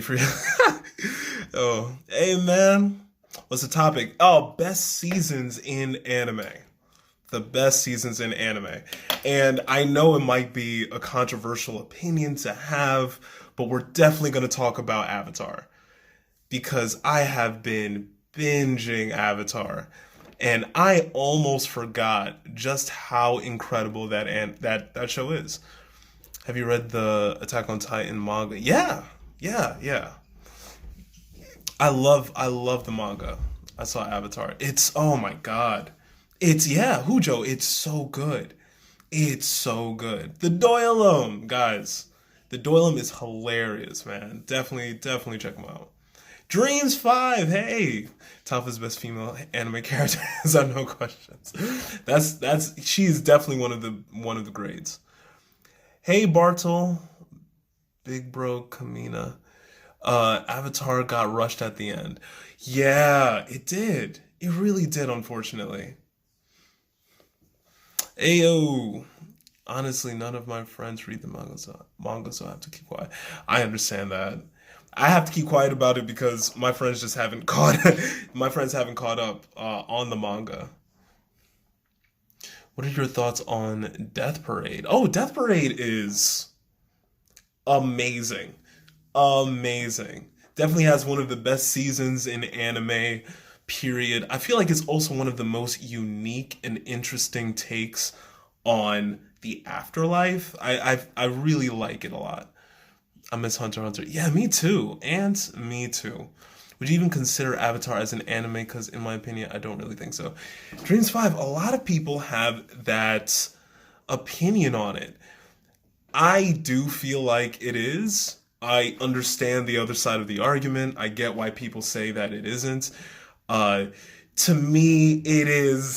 For oh, hey man, what's the topic? Oh, best seasons in anime. The best seasons in anime. And I know it might be a controversial opinion to have, but we're definitely going to talk about Avatar because I have been binging Avatar and I almost forgot just how incredible that show is. Have you read the Attack on Titan manga? Yeah. I love the manga. I saw Avatar. It's oh my god. It's yeah, Hujo, it's so good. It's so good. The Doyleum, guys. The Doyleum is hilarious, man. Definitely check them out. Dreams 5, hey. Toughest best female anime characters, I have no questions. That's she's definitely one of the grades. Hey Bartle, Big Bro Kamina. Avatar got rushed at the end. Yeah, it did. It really did, unfortunately. Ayo. Honestly, none of my friends read the manga, so I have to keep quiet. I understand that. I have to keep quiet about it because my friends just haven't caught my friends haven't caught up on the manga. What are your thoughts on Death Parade? Oh, Death Parade is amazing. Amazing. Definitely has one of the best seasons in anime, period. I feel like it's also one of the most unique and interesting takes on the afterlife. I really like it a lot. I miss Hunter x Hunter. Yeah, me too. And me too. Would you even consider Avatar as an anime? Because in my opinion, I don't really think so. Dreams 5, a lot of people have that opinion on it. I do feel like it is. I understand the other side of the argument. I get why people say that it isn't. Uh, to me, it is.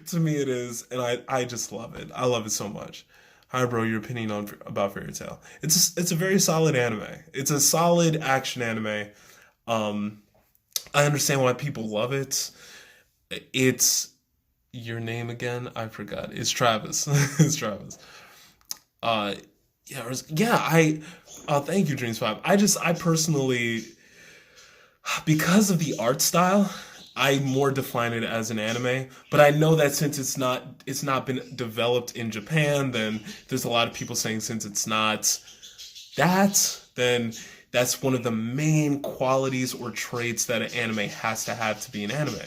To me, it is, and I just love it. I love it so much. Hi, bro. Your opinion on about Fairy Tail? It's a very solid anime. It's a solid action anime. Um, I understand why people love it. It's your name again. I forgot. It's Travis. It's Travis. Uh, yeah, yeah. Thank you, Dreams Five. I personally, because of the art style, I more define it as an anime. But I know that since it's not been developed in Japan, then there's a lot of people saying since it's not that, then that's one of the main qualities or traits that an anime has to have to be an anime.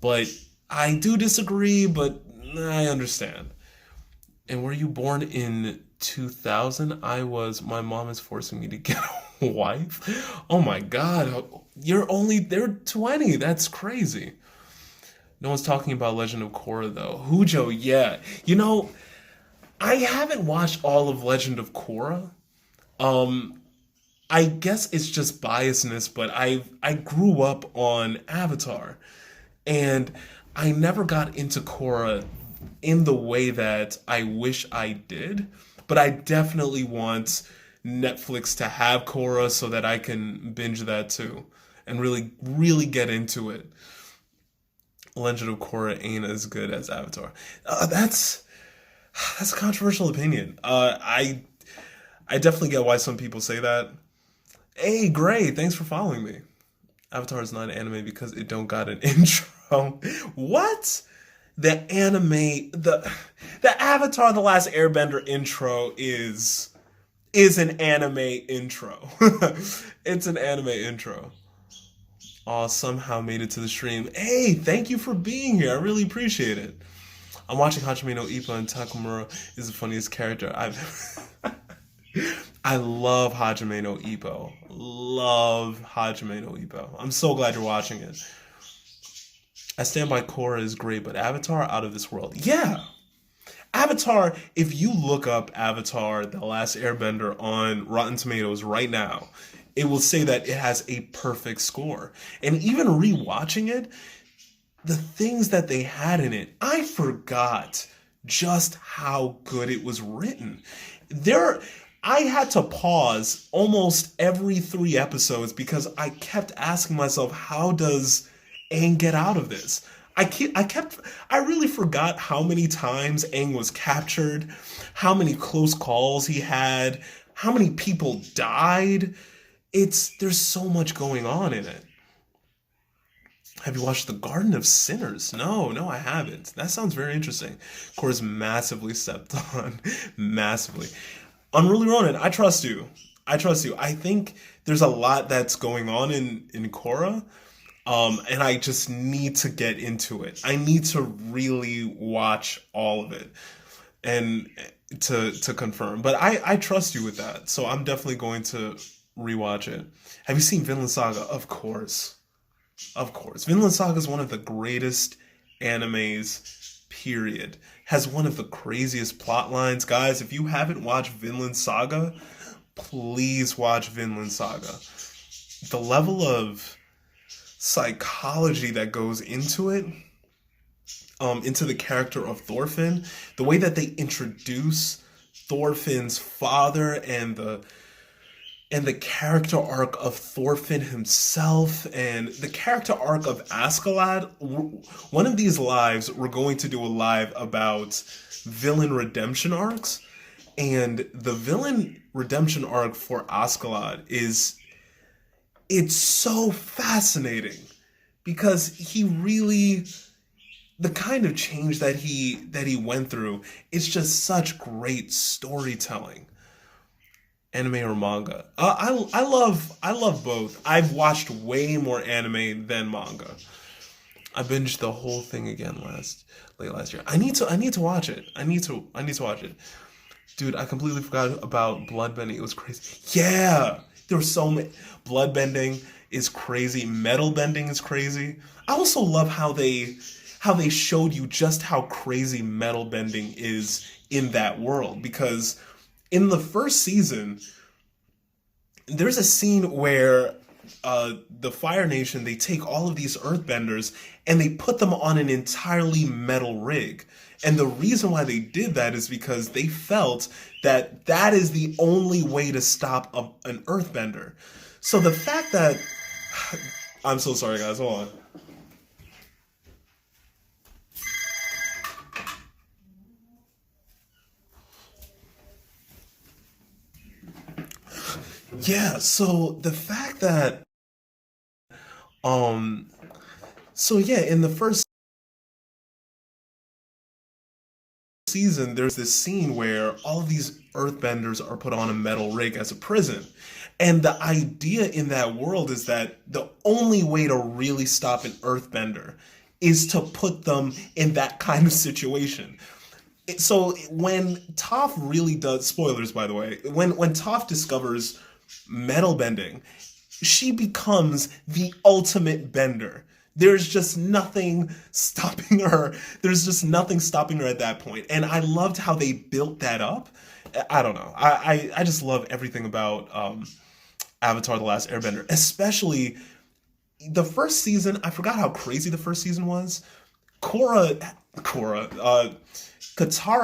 But I do disagree, but I understand. And were you born in 2000? My mom is forcing me to get a wife. Oh my God. They're 20. That's crazy. No one's talking about Legend of Korra though. Hujo, yeah. I haven't watched all of Legend of Korra. Um, I guess it's just biasness, but I grew up on Avatar, and I never got into Korra in the way that I wish I did. But I definitely want Netflix to have Korra so that I can binge that too and really get into it. Legend of Korra ain't as good as Avatar. That's a controversial opinion. I definitely get why some people say that. Hey, Gray, thanks for following me. Avatar is not an anime because it don't got an intro. What? The Avatar: The Last Airbender intro is an anime intro. It's an anime intro. Aw, somehow made it to the stream. Hey, thank you for being here. I really appreciate it. I'm watching Hajime no Ippo, and Takamura is the funniest character I've I love Hajime no Ippo. Love Hajime no Ippo. I'm so glad you're watching it. I stand by Korra is great, but Avatar out of this world. Yeah. Avatar, if you look up Avatar, The Last Airbender on Rotten Tomatoes right now, it will say that it has a perfect score. And even rewatching it, the things that they had in it, I forgot just how good it was written. I had to pause almost every 3 episodes because I kept asking myself, how does Aang get out of this? I really forgot how many times Aang was captured, how many close calls he had, how many people died. there's so much going on in it. Have you watched The Garden of Sinners? No, no, I haven't. That sounds very interesting. Of course, massively stepped on, massively. Unruly Ronin, I trust you. I trust you. I think there's a lot that's going on in Korra, and I just need to get into it. I need to really watch all of it and to confirm. But I trust you with that, so I'm definitely going to rewatch it. Have you seen Vinland Saga? Of course. Of course. Vinland Saga is one of the greatest animes, period. Has one of the craziest plot lines. Guys, if you haven't watched Vinland Saga, please watch Vinland Saga. The level of psychology that goes into it, into the character of Thorfinn, the way that they introduce Thorfinn's father and the character arc of Thorfinn himself and the character arc of Askeladd. One of these lives, we're going to do a live about villain redemption arcs. And the villain redemption arc for Askeladd it's so fascinating because he really, the kind of change that he went through, it's just such great storytelling. Anime or manga? I love both. I've watched way more anime than manga. I binged the whole thing again late last year. I need to watch it. I need to watch it. Dude, I completely forgot about bloodbending. It was crazy. Yeah, there were so many. Bloodbending is crazy. Metal bending is crazy. I also love how they showed you just how crazy metal bending is in that world, because in the first season, there's a scene where the Fire Nation, they take all of these earthbenders and they put them on an entirely metal rig. And the reason why they did that is because they felt that that is the only way to stop an earthbender. So the fact that... I'm so sorry, guys. Hold on. Yeah, so the fact that um so yeah, in the first season there's this scene where all of these earthbenders are put on a metal rig as a prison. And the idea in that world is that the only way to really stop an earthbender is to put them in that kind of situation. So when Toph really does, spoilers by the way, when Toph discovers metal bending, she becomes the ultimate bender. There's just nothing stopping her. There's just nothing stopping her at that point. And I loved how they built that up. I don't know. I just love everything about Avatar: The Last Airbender, especially the first season. I forgot how crazy the first season was. Katara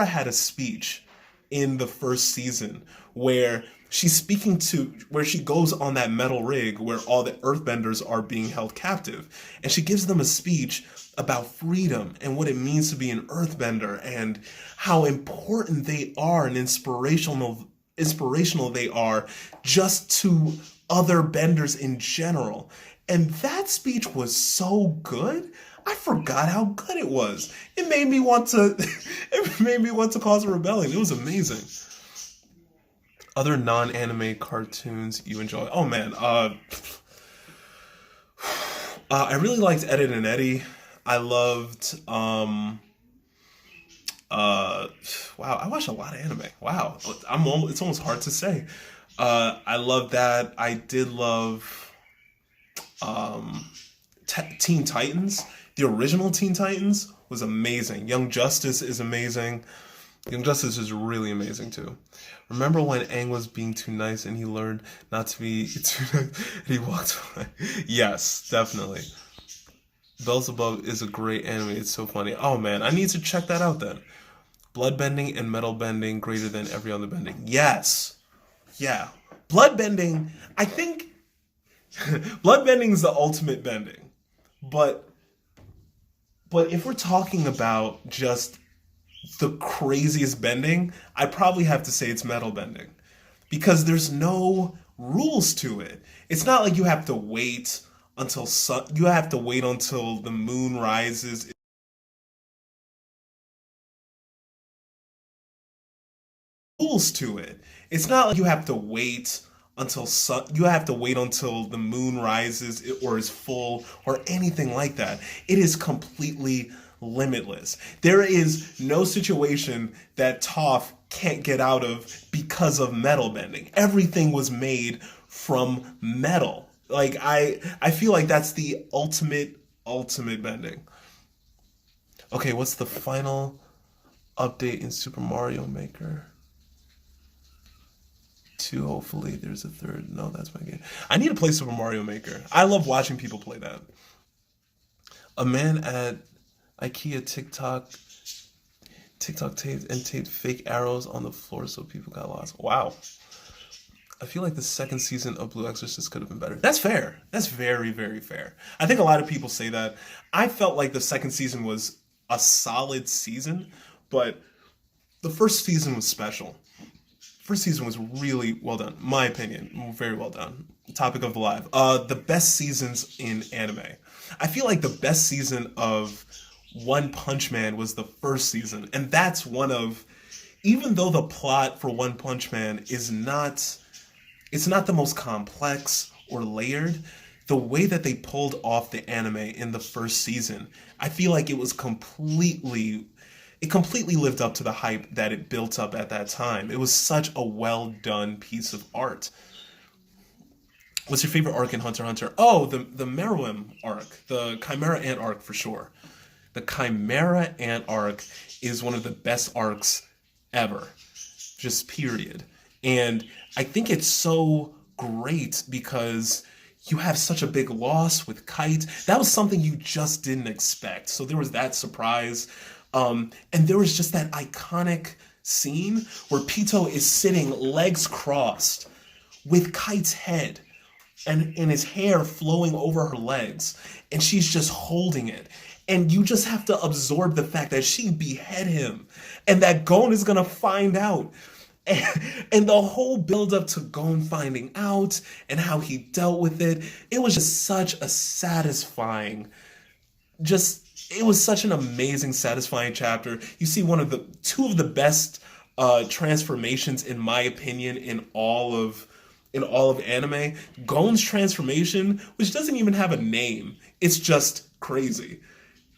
had a speech in the first season where she's speaking to, where she goes on that metal rig where all the earthbenders are being held captive, and she gives them a speech about freedom and what it means to be an earthbender and how important they are and inspirational they are just to other benders in general. And that speech was so good. I forgot how good it was. It made me want to it made me want to cause a rebellion. It was amazing. Other non-anime cartoons you enjoy? Oh man, I really liked Ed, Edd n Eddy. I loved wow, I watched a lot of anime. Wow. It's almost hard to say. I love that. I did love Teen Titans. The original Teen Titans was amazing. Young Justice is amazing. Young Justice is really amazing too. Remember when Aang was being too nice and he learned not to be too nice and he walked away? Yes, definitely. Beelzebub is a great anime. It's so funny. Oh man, I need to check that out then. Bloodbending and metal bending greater than every other bending. Yes. Yeah. Bloodbending, I think bloodbending is the ultimate bending. But if we're talking about just the craziest bending, I'd probably have to say it's metal bending. Because there's no rules to it. It's not like you have to wait you have to wait until the moon rises. Rules to it. It's not like you have to wait until the moon rises or is full or anything like that. It is completely limitless. There is no situation that Toph can't get out of because of metal bending. Everything was made from metal. Like I feel like that's the ultimate bending. Okay, what's the final update in Super Mario Maker? Two, hopefully there's a third. No, that's my game. I need to play Super Mario Maker. I love watching people play that. A man at IKEA TikTok taped fake arrows on the floor so people got lost. Wow. I feel like the second season of Blue Exorcist could have been better. That's fair. That's very, very fair. I think a lot of people say that. I felt like the second season was a solid season, but the first season was special. First season was really well done. My opinion, very well done. Topic of the live. The best seasons in anime. I feel like the best season of One Punch Man was the first season, and that's one of, even though the plot for One Punch Man is not, it's not the most complex or layered, the way that they pulled off the anime in the first season, I feel like it completely lived up to the hype that it built up at that time. It was such a well done piece of art. What's your favorite arc in Hunter x Hunter? Oh, the Meruem arc, the Chimera Ant arc for sure. The Chimera Ant arc is one of the best arcs ever, just period. And I think it's so great because you have such a big loss with Kite. That was something you just didn't expect. So there was that surprise. And there was just that iconic scene where Pito is sitting legs crossed with Kite's head and his hair flowing over her legs, and she's just holding it. And you just have to absorb the fact that she behead him and that Gon is gonna find out. And the whole build up to Gon finding out and how he dealt with it, it was just such a satisfying, just it was such an amazing, satisfying chapter. You see two of the best transformations, in my opinion, in all of anime. Gon's transformation, which doesn't even have a name, it's just crazy.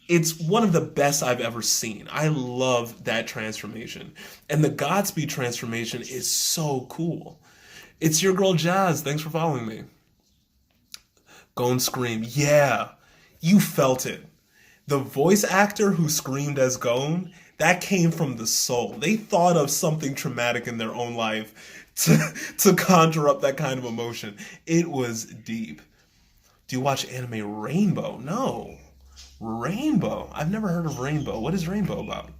It's one of the best I've ever seen. I love that transformation. And the Godspeed transformation is so cool. It's your girl Jazz. Thanks for following me. Gon scream. Yeah, you felt it. The voice actor who screamed as Gon, that came from the soul. They thought of something traumatic in their own life to conjure up that kind of emotion. It was deep. Do you watch anime Rainbow? No. Rainbow? I've never heard of Rainbow. What is Rainbow about?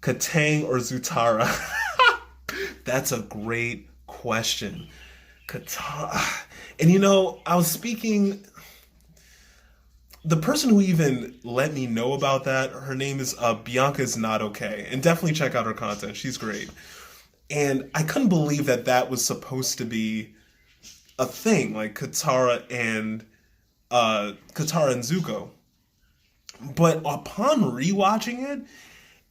Katang or Zutara? That's a great question. Katang. And I was speaking. The person who even let me know about that, her name is Bianca's Not Okay. And definitely check out her content. She's great. And I couldn't believe that that was supposed to be a thing, like Katara and Zuko. But upon rewatching it,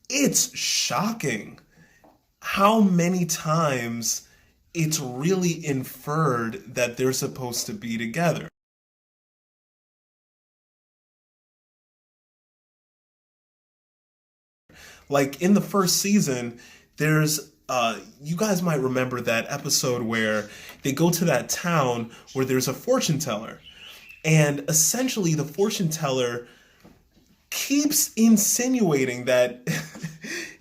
it's shocking how many times it's really inferred that they're supposed to be together. Like in the first season, there's you guys might remember that episode where they go to that town where there's a fortune teller. And essentially the fortune teller keeps insinuating that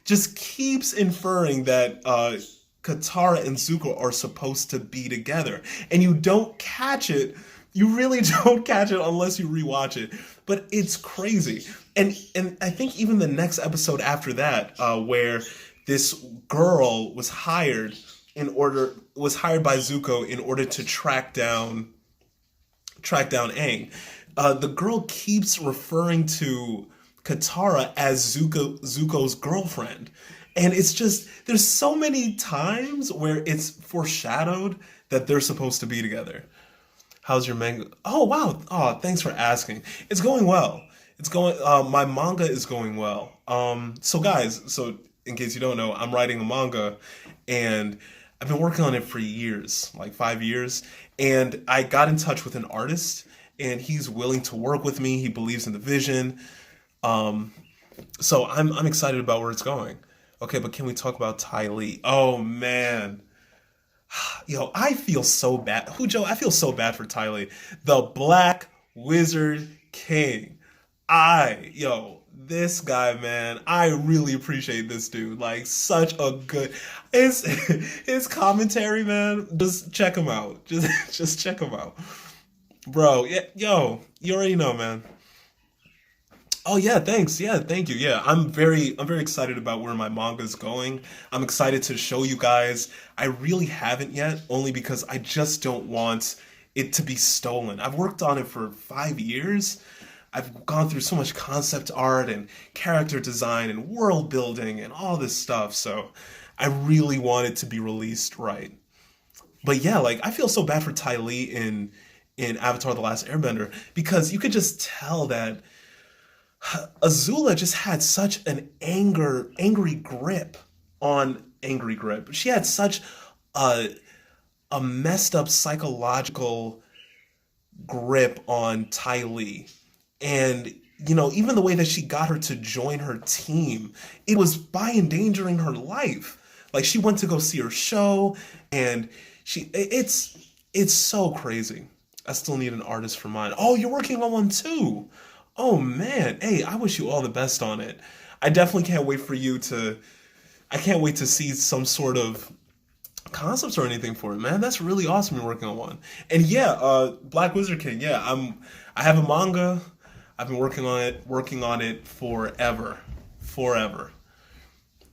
just keeps inferring that Katara and Zuko are supposed to be together. And you don't catch it. You really don't catch it unless you rewatch it. But it's crazy. And I think even the next episode after that, where this girl was hired by Zuko in order to track down Aang. The girl keeps referring to Katara as Zuko's girlfriend. And it's just, there's so many times where it's foreshadowed that they're supposed to be together. How's your manga? Oh wow! Oh, thanks for asking. It's going well. It's going. My manga is going well. So guys, so in case you don't know, I'm writing a manga, and I've been working on it for years, like 5 years. And I got in touch with an artist, and he's willing to work with me. He believes in the vision. Um, so I'm excited about where it's going. Okay, but can we talk about Ty Lee? Oh man. Yo, I feel so bad. Joe? I feel so bad for Ty Lee. The Black Wizard King. This guy, man, I really appreciate this dude. Like, such a good, his, his commentary, man, just check him out. Just check him out. Bro, yeah, yo, you already know, man. Oh yeah, thanks. Yeah, thank you. Yeah, I'm very excited about where my manga is going. I'm excited to show you guys. I really haven't yet, only because I just don't want it to be stolen. I've worked on it for 5 years. I've gone through so much concept art and character design and world building and all this stuff, so I really want it to be released right. But yeah, like I feel so bad for Ty Lee in Avatar: The Last Airbender because you could just tell that Azula just had such an angry grip on angry grip. She had such a a messed up psychological grip on Ty Lee. And even the way that she got her to join her team, it was by endangering her life. Like she went to go see her show and it's so crazy. I still need an artist for mine. Oh, you're working on one too. Oh man, hey, I wish you all the best on it. I definitely can't wait for you to. I can't wait to see some sort of concepts or anything for it, man. That's really awesome. You're working on one, and yeah, Black Wizard King. Yeah, I have a manga. I've been working on it forever, forever.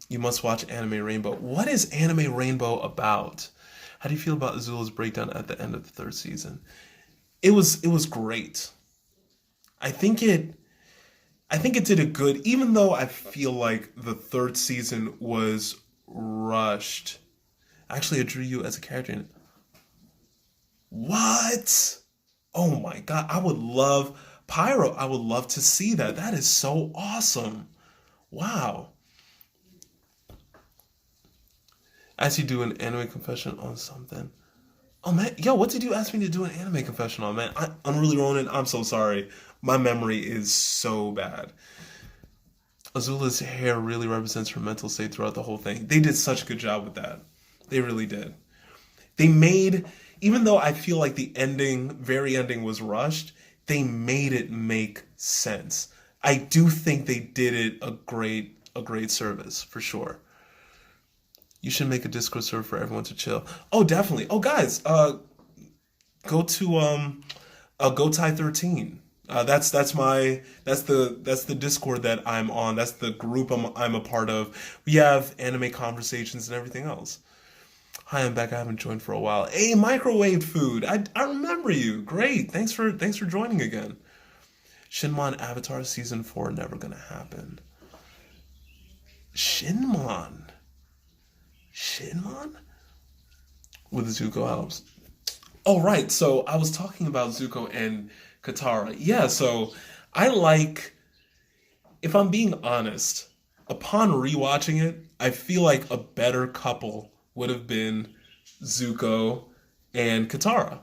You must watch Anime Rainbow. What is Anime Rainbow about? How do you feel about Azula's breakdown at the end of the third season? It was great. I think it I think it did a good, even though I feel like the third season was rushed. Actually, I drew you as a character in it. What? Oh my god, I would love Pyro. I would love to see that. That is so awesome. Wow. As you do an anime confession on something. Oh man, yo, what did you ask me to do an anime confession on, man? I'm really rolling. I'm so sorry. My memory is so bad. Azula's hair really represents her mental state throughout the whole thing. They did such a good job with that. They really did. They made, even though I feel like the ending, very ending was rushed, they made it make sense. I do think they did it a great service for sure. You should make a Discord server for everyone to chill. Oh, definitely. Oh, guys, go to Go Tie 13. That's the Discord that I'm on. That's the group I'm a part of. We have anime conversations and everything else. Hi, I'm back. I haven't joined for a while. Hey, microwave food. I remember you. Great. Thanks for joining again. Shinmon Avatar season 4 never gonna happen. Shinmon. Shinmon? With Zuko helps. Oh, right. So I was talking about Zuko and Katara. Yeah, so I like, if I'm being honest, upon rewatching it, I feel like a better couple would have been Zuko and Katara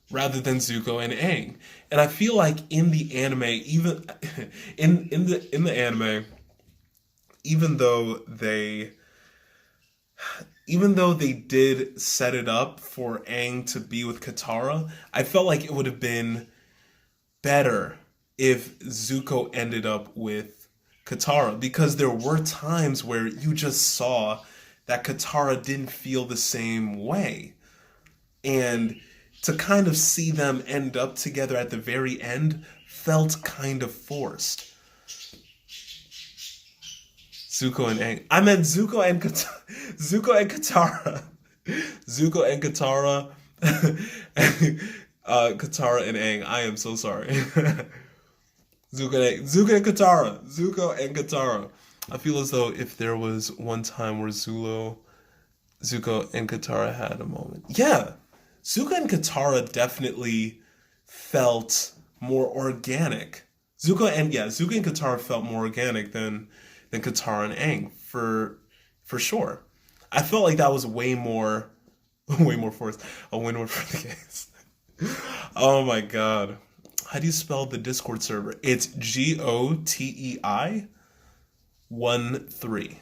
rather than Zuko and Aang. And I feel like in the anime, even in the anime, even though they even though they did set it up for Aang to be with Katara, I felt like it would have been better if Zuko ended up with Katara because there were times where you just saw that Katara didn't feel the same way. And to kind of see them end up together at the very end felt kind of forced. Zuko and Aang. I meant Zuko and Zuko and Katara. Zuko and Katara. Katara and Aang. I am so sorry. Zuko and Katara. Zuko and Katara. I feel as though if there was one time where Zuko and Katara had a moment. Yeah. Zuka and Katara definitely felt more organic. Zuka and Katara felt more organic than Katara and Aang for sure. I felt like that was way more way more forced. A win more for the case. Oh my god. How do you spell the Discord server? It's GOTEI 13.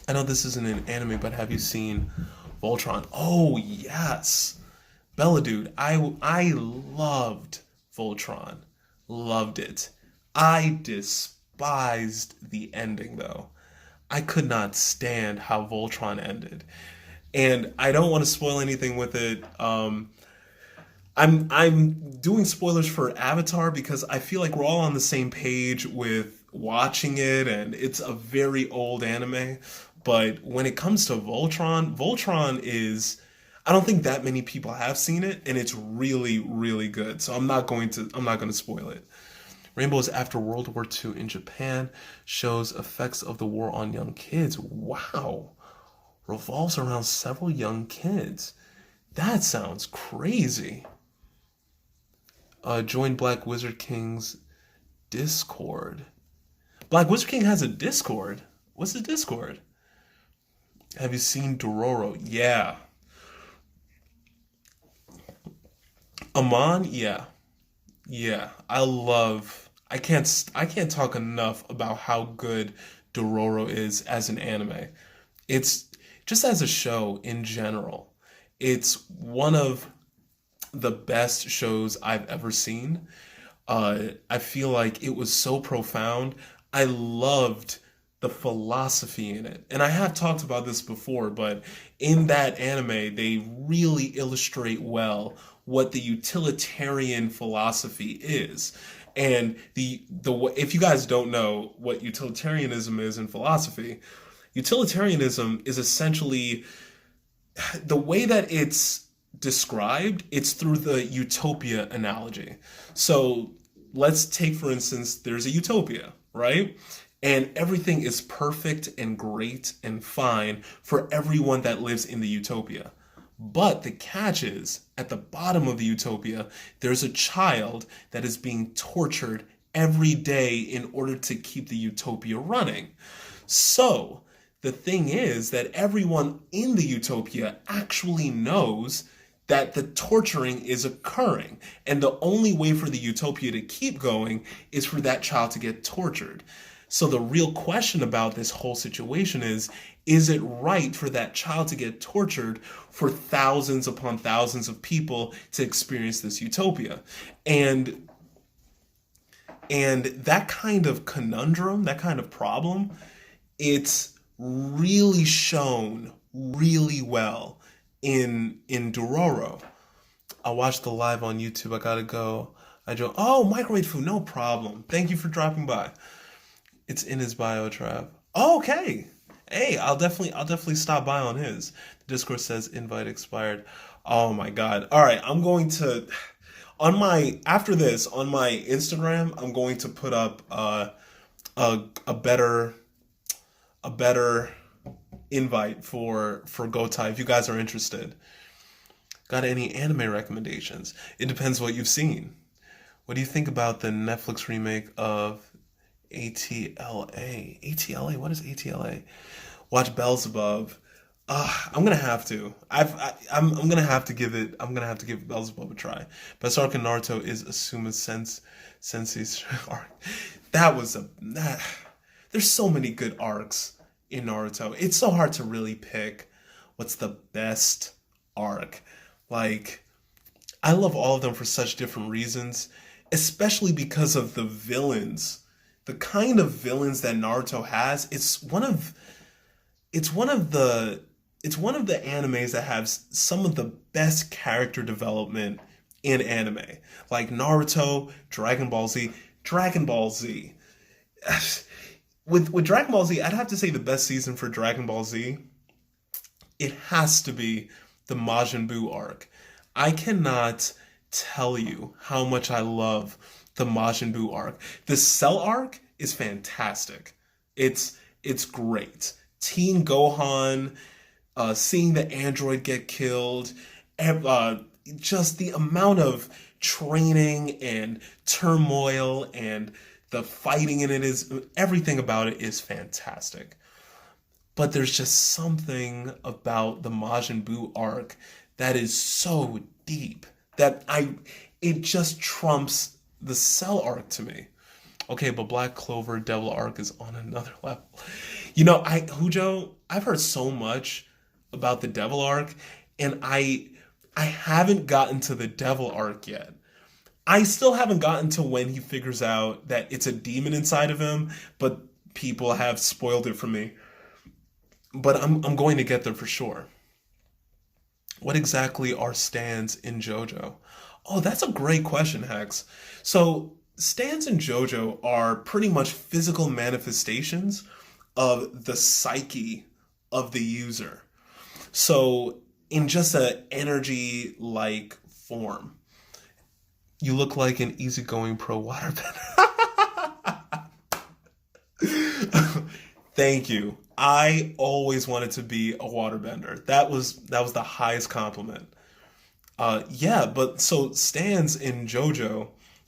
I know this isn't an anime, but have you seen Voltron? Oh yes, Bella dude. I loved Voltron, loved it. I despised the ending though. I could not stand how Voltron ended, and I don't want to spoil anything with it. I'm doing spoilers for Avatar because I feel like we're all on the same page with watching it, and it's a very old anime. But when it comes to Voltron, Voltron is, I don't think that many people have seen it, and it's really, really good. So I'm not going to spoil it. Rainbows after World War II in Japan shows effects of the war on young kids. Wow. Revolves around several young kids. That sounds crazy. Join Black Wizard King's Discord. Black Wizard King has a Discord? What's the Discord? Have you seen Dororo? Yeah. Amon? Yeah. Yeah. I can't talk enough about how good Dororo is as an anime. It's just as a show in general. It's one of the best shows I've ever seen. I feel like it was so profound. I loved the philosophy in it. And I have talked about this before, but in that anime, they really illustrate well what the utilitarian philosophy is. And the if you guys don't know what utilitarianism is in philosophy, utilitarianism is essentially the way that it's described, it's through the utopia analogy. So let's take, for instance, there's a utopia, right? And everything is perfect and great and fine for everyone that lives in the utopia. But the catch is, at the bottom of the utopia, there's a child that is being tortured every day in order to keep the utopia running. So, the thing is that everyone in the utopia actually knows that the torturing is occurring. And the only way for the utopia to keep going is for that child to get tortured. So the real question about this whole situation is it right for that child to get tortured for thousands upon thousands of people to experience this utopia? And that kind of conundrum, that kind of problem, it's really shown really well in Dororo. I watched the live on YouTube. I gotta go. Oh, microwave food, no problem. Thank you for dropping by. It's in his bio, Trav. Oh, okay. Hey, I'll definitely stop by on his. The Discord says invite expired. Oh my god. All right, I'm going to after this on my Instagram, I'm going to put up a better invite for Gotai if you guys are interested. Got any anime recommendations? It depends what you've seen. What do you think about the Netflix remake of ATLA? ATLA? What is ATLA? Watch Beelzebub. I'm gonna have to. I'm gonna have to give it. I'm gonna have to give Beelzebub a try. Best arc in Naruto is Asuma's Sensei's arc. There's so many good arcs in Naruto. It's so hard to really pick what's the best arc. Like, I love all of them for such different reasons, especially because of the villains. The kind of villains that Naruto has, it's one of the animes that have some of the best character development in anime. Like Naruto, Dragon Ball Z. With Dragon Ball Z, I'd have to say the best season for Dragon Ball Z, it has to be the Majin Buu arc. I cannot tell you how much I love the Majin Buu arc. The Cell arc is fantastic. It's great. Teen Gohan, seeing the android get killed, Just the amount of training and turmoil and the fighting in it is everything about it is fantastic. But there's just something about the Majin Buu arc that is so deep that it just trumps the Cell arc to me. Okay, but Black Clover Devil arc is on another level. I've heard so much about the Devil arc, and I haven't gotten to the Devil arc yet. I still haven't gotten to when he figures out that it's a demon inside of him, but people have spoiled it for me. But I'm going to get there for sure. What exactly are stands in JoJo? Oh, that's a great question, Hex. So, stands in JoJo are pretty much physical manifestations of the psyche of the user. So, in just an energy like form, you look like an easygoing pro waterbender. Thank you. I always wanted to be a waterbender. That was the highest compliment. Yeah, but so stands in JoJo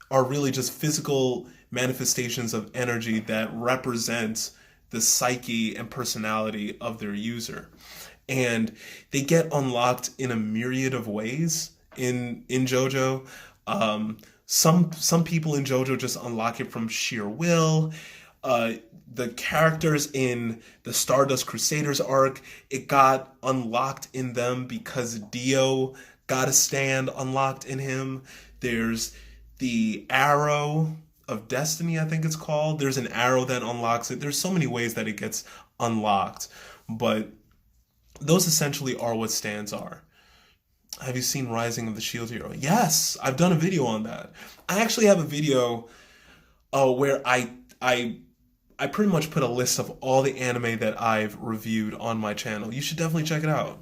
are really just physical manifestations of energy that represent the psyche and personality of their user. And they get unlocked in a myriad of ways in JoJo. Some people in JoJo just unlock it from sheer will. The characters in the Stardust Crusaders arc, it got unlocked in them because Dio got a stand unlocked in him. There's the Arrow of Destiny, I think it's called. There's an arrow that unlocks it. There's so many ways that it gets unlocked, but those essentially are what stands are. Have you seen Rising of the Shield Hero? Yes, I've done a video on that. I actually have a video where I pretty much put a list of all the anime that I've reviewed on my channel. You should definitely check it out.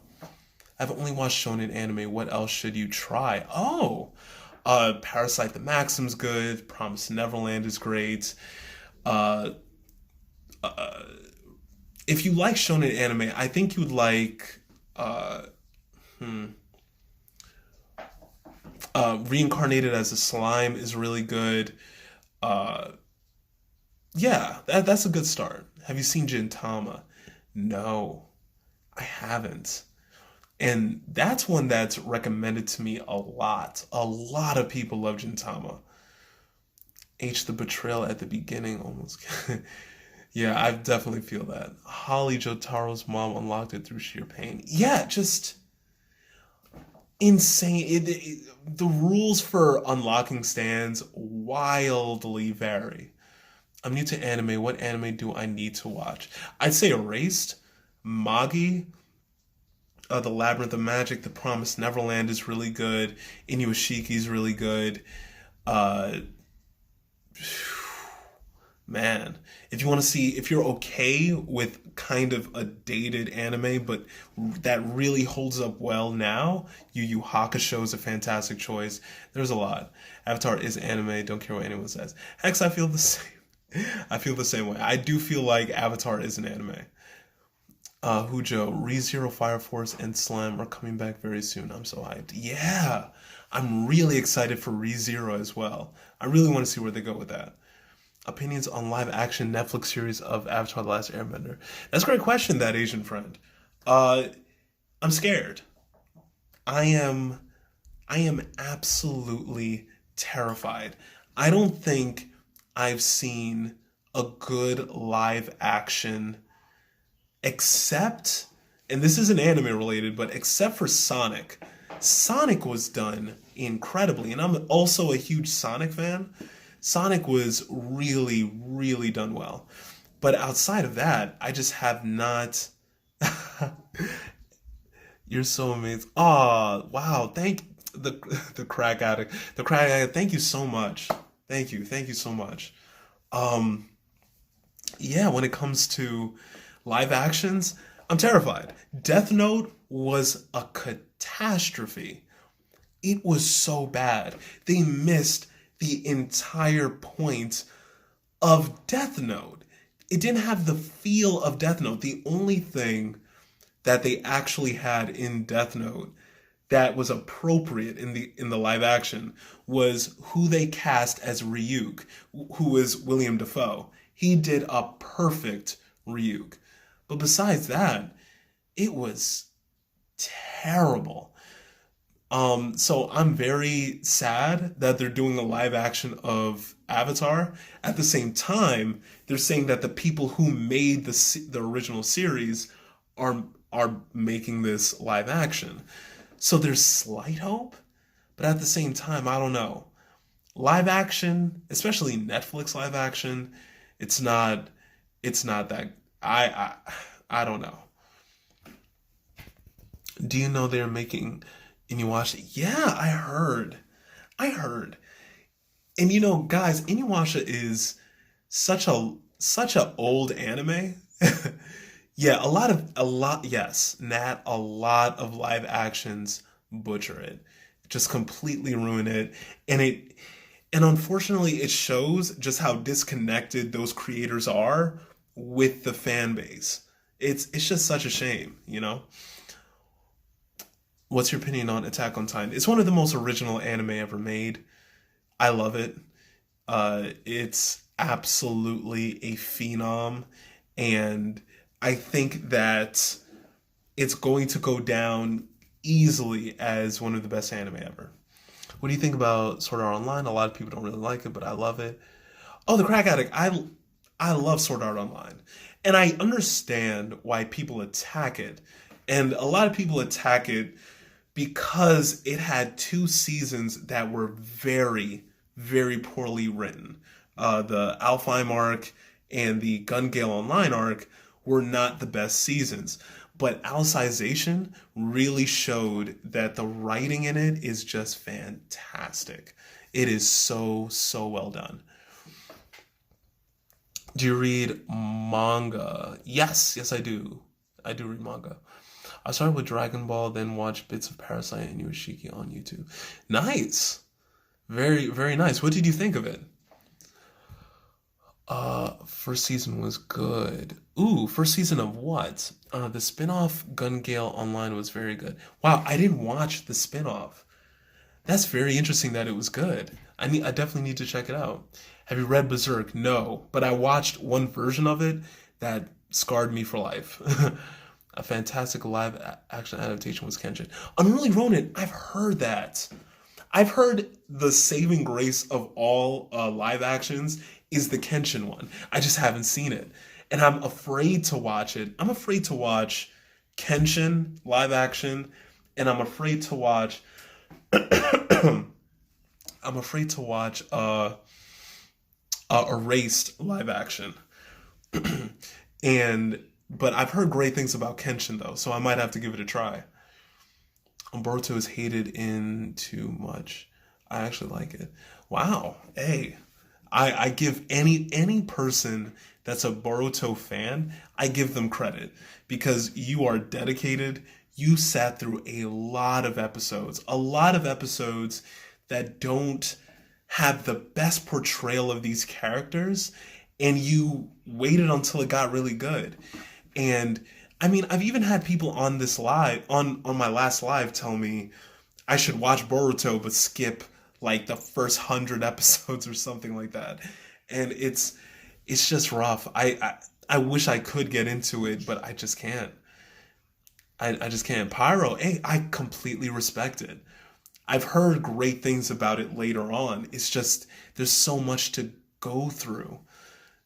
I've only watched shonen anime. What else should you try? Oh, Parasite the Maxim's good. Promised Neverland is great. Uh, if you like shonen anime, I think you would like Reincarnated as a Slime is really good. Uh, yeah, that's a good start. Have you seen Gintama? No, I haven't. And that's one that's recommended to me a lot. A lot of people love Gintama. H the betrayal at the beginning almost. Yeah, I definitely feel that. Holly Jotaro's mom unlocked it through sheer pain. Yeah, just insane. The rules for unlocking stands wildly vary. I'm new to anime. What anime do I need to watch? I'd say Erased, Magi, The Labyrinth of Magic, The Promised Neverland is really good. Inuashiki is really good. Uh, Man, if you want to see, if you're okay with kind of a dated anime, but that really holds up well now, Yu Yu Hakusho is a fantastic choice. There's a lot. Avatar is anime. Don't care what anyone says. Hex, I feel the same. I feel the same way. I do feel like Avatar is an anime. Hujo, ReZero, Fire Force, and Slam are coming back very soon. I'm so hyped. Yeah, I'm really excited for ReZero as well. I really want to see where they go with that. Opinions on live action Netflix series of Avatar: The Last Airbender. That's a great question, that Asian friend. Uh, I'm scared. I am I am absolutely terrified. I don't think I've seen a good live action except, and this isn't anime related, but except for Sonic. Sonic was done incredibly, and I'm also a huge Sonic fan. Sonic was really, really done well. But outside of that, I just have not. You're so amazing. Oh, wow. Thank the the crack addict. The crack addict, thank you so much. Thank you so much. Um, yeah, when it comes to live actions, I'm terrified. Death Note was a catastrophe. It was so bad. They missed the entire point of Death Note. It didn't have the feel of Death Note. The only thing that they actually had in Death Note that was appropriate in the live action was who they cast as Ryuk, who is William Dafoe. He did a perfect Ryuk. But besides that, it was terrible. So I'm very sad that they're doing a live action of Avatar. At the same time, they're saying that the people who made the original series are are making this live action. So there's slight hope, but at the same time, I don't know. Live action, especially Netflix live action, it's not it's not that I don't know. Do you know they're making and you watched it? Yeah, I heard. I heard. And guys, Inuyasha is such a old anime. Yeah, yes, Nat, a lot of live actions butcher it. Just completely ruin it. And unfortunately it shows just how disconnected those creators are with the fan base. It's just such a shame. What's your opinion on Attack on Titan? It's one of the most original anime ever made. I love it. It's absolutely a phenom, and I think that it's going to go down easily as one of the best anime ever. What do you think about Sword Art Online? A lot of people don't really like it, but I love it. Oh, The Crack Addict. I love Sword Art Online, and I understand why people attack it. And a lot of people attack it because it had two seasons that were very, very poorly written. The Alfheim arc and the Gun Gale Online arc were not the best seasons. But Alicization really showed that the writing in it is just fantastic. It is so, so well done. Do you read manga? Yes, I do. I do read manga. I started with Dragon Ball, then watched bits of Parasite and Yoshiki on YouTube. Nice. Very, very nice. What did you think of it? First season was good. Ooh, first season of what? The spin-off Gun Gale Online was very good. Wow, I didn't watch the spin-off. That's very interesting that it was good. I definitely need to check it out. Have you read Berserk? No, but I watched one version of it that scarred me for life. A fantastic live action adaptation was Kenshin. Unruly Ronin, I've heard that. I've heard the saving grace of all live actions is the Kenshin one. I just haven't seen it. And I'm afraid to watch it. I'm afraid to watch Kenshin live action, and I'm afraid to watch I'm afraid to watch Erased live action. But I've heard great things about Kenshin though, so I might have to give it a try. Boruto is hated in too much. I actually like it. Wow. Hey, I give any person that's a Boruto fan, I give them credit because you are dedicated. You sat through a lot of episodes that don't have the best portrayal of these characters, and you waited until it got really good. And I mean, I've even had people on this live, on my last live, tell me I should watch Boruto but skip like the first 100 episodes or something like that. And it's just rough. I wish I could get into it, but I just can't. I just can't. Pyro, hey, I completely respect it. I've heard great things about it later on. It's just there's so much to go through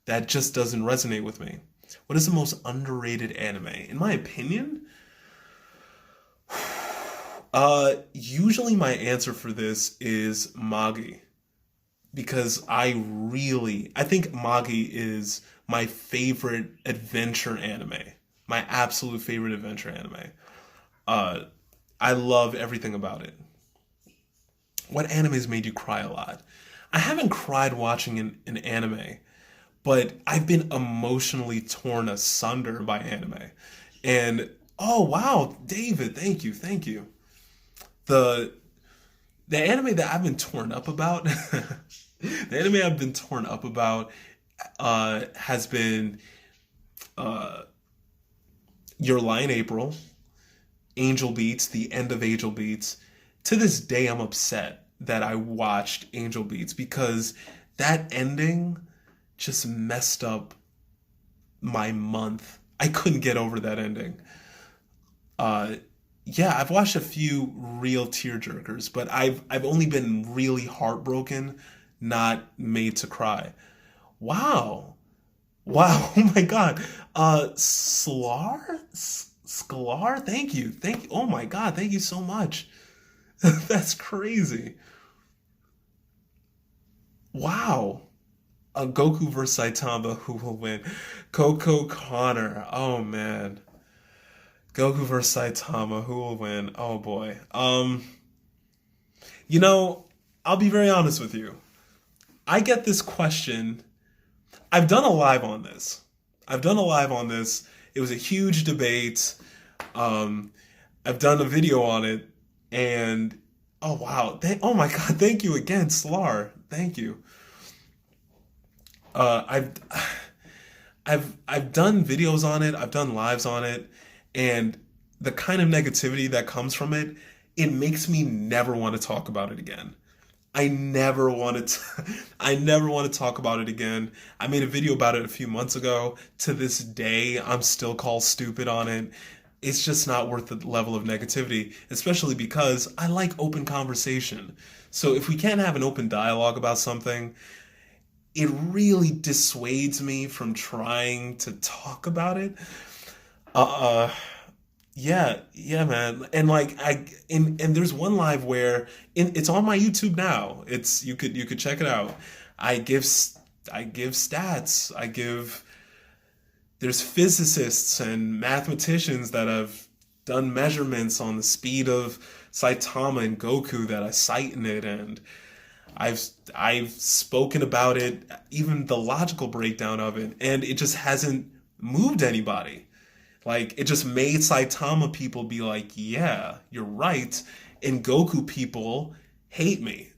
that just doesn't resonate with me. What is the most underrated anime? In my opinion, usually my answer for this is Magi. Because I think Magi is my favorite adventure anime. My absolute favorite adventure anime. I love everything about it. What animes made you cry a lot? I haven't cried watching an anime, but I've been emotionally torn asunder by anime. And oh wow, David, thank you. The anime that I've been torn up about, the anime I've been torn up about has been Your Lie in April, Angel Beats, the end of Angel Beats. To this day, I'm upset that I watched Angel Beats because that ending just messed up my month. I couldn't get over that ending. Uh, yeah, I've watched a few real tearjerkers, but I've only been really heartbroken, not made to cry. Wow. Wow. Oh my God. Sklar? Thank you. Thank you. Oh my God. Thank you so much. That's crazy. Wow. Goku versus Saitama, who will win? Coco Connor. Oh man. Goku versus Saitama, who will win? Oh boy. You know, I'll be very honest with you. I get this question. I've done a live on this. I've done a live on this. It was a huge debate. Um, I've done a video on it, and oh wow, oh my God, thank you again, Slar. Thank you. Uh, I've I've done videos on it. I've done lives on it, and the kind of negativity that comes from it, it makes me never want to talk about it again. I never wanted to, I never want to talk about it again. I made a video about it a few months ago. To this day, I'm still called stupid on it. It's just not worth the level of negativity, especially because I like open conversation. So if we can't have an open dialogue about something, it really dissuades me from trying to talk about it. Uh, yeah, yeah, man. And like and there's one live where it's on my YouTube now. It's you could check it out. I give I give stats. I give There's physicists and mathematicians that have done measurements on the speed of Saitama and Goku that I cite in it, and I've I've spoken about it, even the logical breakdown of it, and it just hasn't moved anybody. Like it just made Saitama people be like, "Yeah, you're right," and Goku people hate me,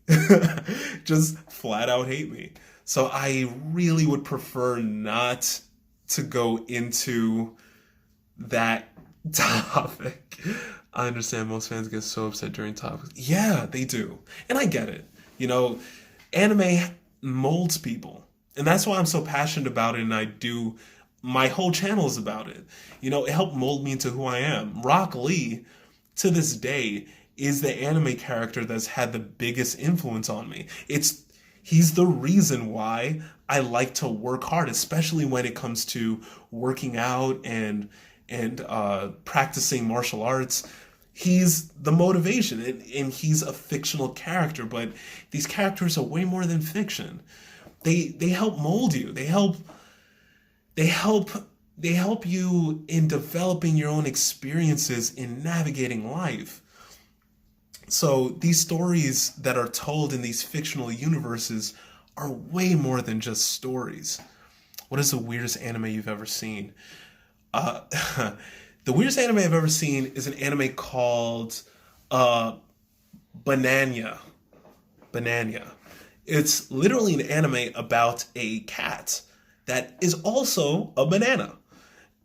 just flat out hate me. So I really would prefer not to go into that topic. I understand most fans get so upset during topics. Yeah, they do. And I get it. You know, anime molds people. And that's why I'm so passionate about it and I do my whole channel is about it. You know, it helped mold me into who I am. Rock Lee, to this day, is the anime character that's had the biggest influence on me. He's the reason why I like to work hard, especially when it comes to working out and practicing martial arts. He's the motivation, and he's a fictional character, but these characters are way more than fiction. They help mold you. They help they help you in developing your own experiences in navigating life. So these stories that are told in these fictional universes are way more than just stories. What is the weirdest anime you've ever seen? Uh, the weirdest anime I've ever seen is an anime called uh, Bananya. Bananya. It's literally an anime about a cat that is also a banana.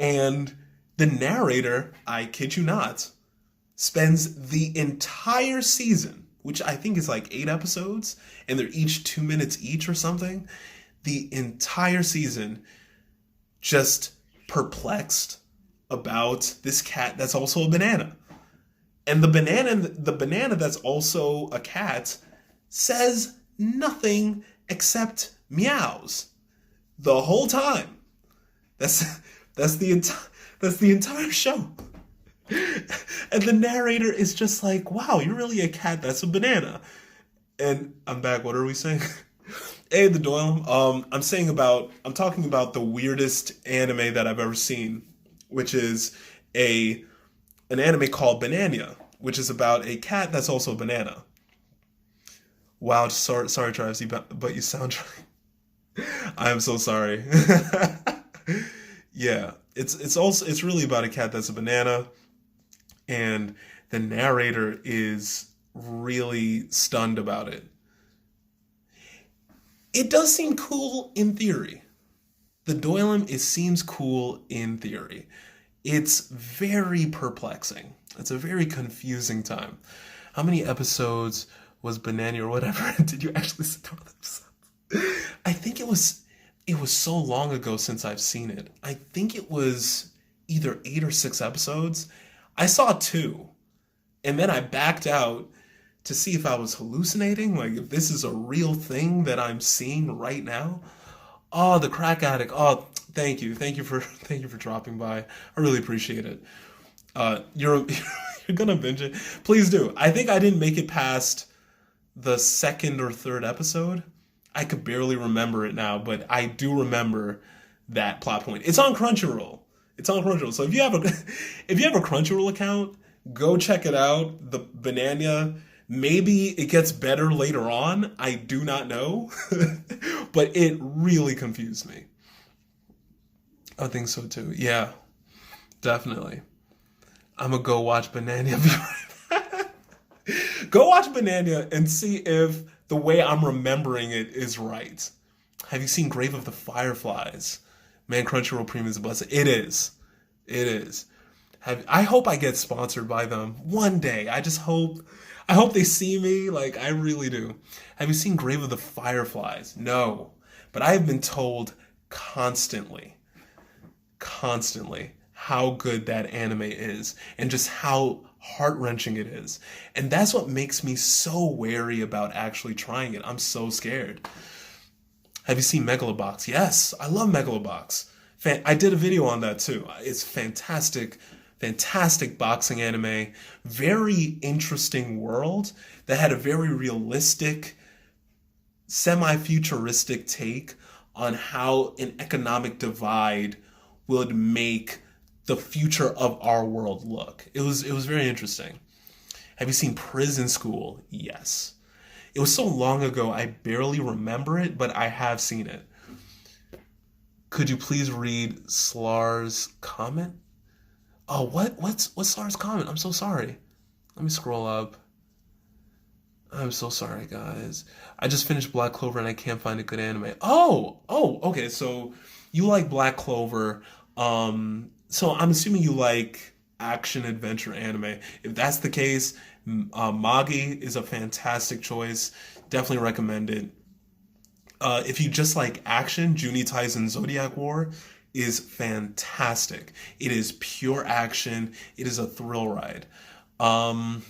And the narrator, I kid you not, spends the entire season, which I think is like 8 episodes, and they're each 2 minutes each or something, the entire season just perplexed about this cat that's also a banana. And the banana that's also a cat says nothing except meows the whole time. That's that's the entire show. And the narrator is just like, "Wow, you're really a cat that's a banana." And I'm back. What are we saying? Hey, the Doyle. I'm talking about the weirdest anime that I've ever seen, which is a an anime called Banania, which is about a cat that's also a banana. Wow, sorry, Travis, but you sound I am so sorry. Yeah, it's really about a cat that's a banana, and the narrator is really stunned about it. It does seem cool in theory. The Doylem, it seems cool in theory. It's very perplexing. It's a very confusing time. How many episodes was Banana or whatever? Did you actually sit through episodes? I think it was so long ago since I've seen it. I think it was either 8 or 6 episodes. I saw two, and then I backed out to see if I was hallucinating, like if this is a real thing that I'm seeing right now. Oh, the crack addict. Oh, thank you for thank you for dropping by. I really appreciate it. You're you're gonna binge it. Please do. I think I didn't make it past the second or third episode. I could barely remember it now, but I do remember that plot point. It's on Crunchyroll. It's on Crunchyroll. So if you have a if you have a Crunchyroll account, go check it out. The Banana. Maybe it gets better later on. I do not know, but it really confused me. I think so too. Yeah, definitely. I'm gonna go watch Banana. Go watch Banana and see if the way I'm remembering it is right. Have you seen Grave of the Fireflies? Man, Crunchyroll Premium is a blessing. It is. It is. I hope I get sponsored by them one day. I hope they see me. Like, I really do. Have you seen Grave of the Fireflies? No. But I have been told constantly, constantly how good that anime is and just how heart-wrenching it is. And that's what makes me so wary about actually trying it. I'm so scared. Have you seen Megalobox? Yes, I love Megalobox. I did a video on that too. It's fantastic, fantastic boxing anime. Very interesting world that had a very realistic, semi-futuristic take on how an economic divide would make the future of our world look. It was very interesting. Have you seen Prison School? Yes. It was so long ago I barely remember it, but I have seen it. Could you please read Slar's comment? Oh, what's Slar's comment? I'm so sorry. Let me scroll up. I'm so sorry, guys. I just finished Black Clover and I can't find a good anime. Okay. So you like Black Clover. So I'm assuming you like action adventure anime. If that's the case, Magi is a fantastic choice. Definitely recommend it. If you just like action, Juni Taisen Zodiac War is fantastic. It is pure action. It is a thrill ride. Um,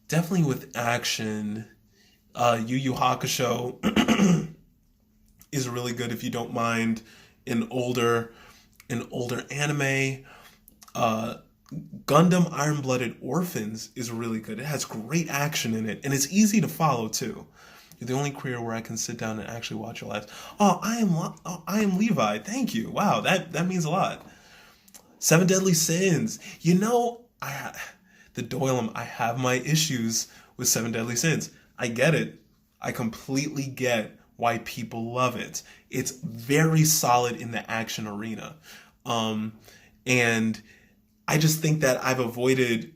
Definitely with action. Yu Yu Hakusho is really good if you don't mind an older anime. Uh, Gundam Iron Blooded Orphans is really good. It has great action in it, and it's easy to follow too. You're the only career where I can sit down and actually watch your lives. I am Levi. Thank you. Wow, that means a lot. Seven Deadly Sins. The Doylem. I have my issues with Seven Deadly Sins. I get it. I completely get why people love it. It's very solid in the action arena, and I just think that I've avoided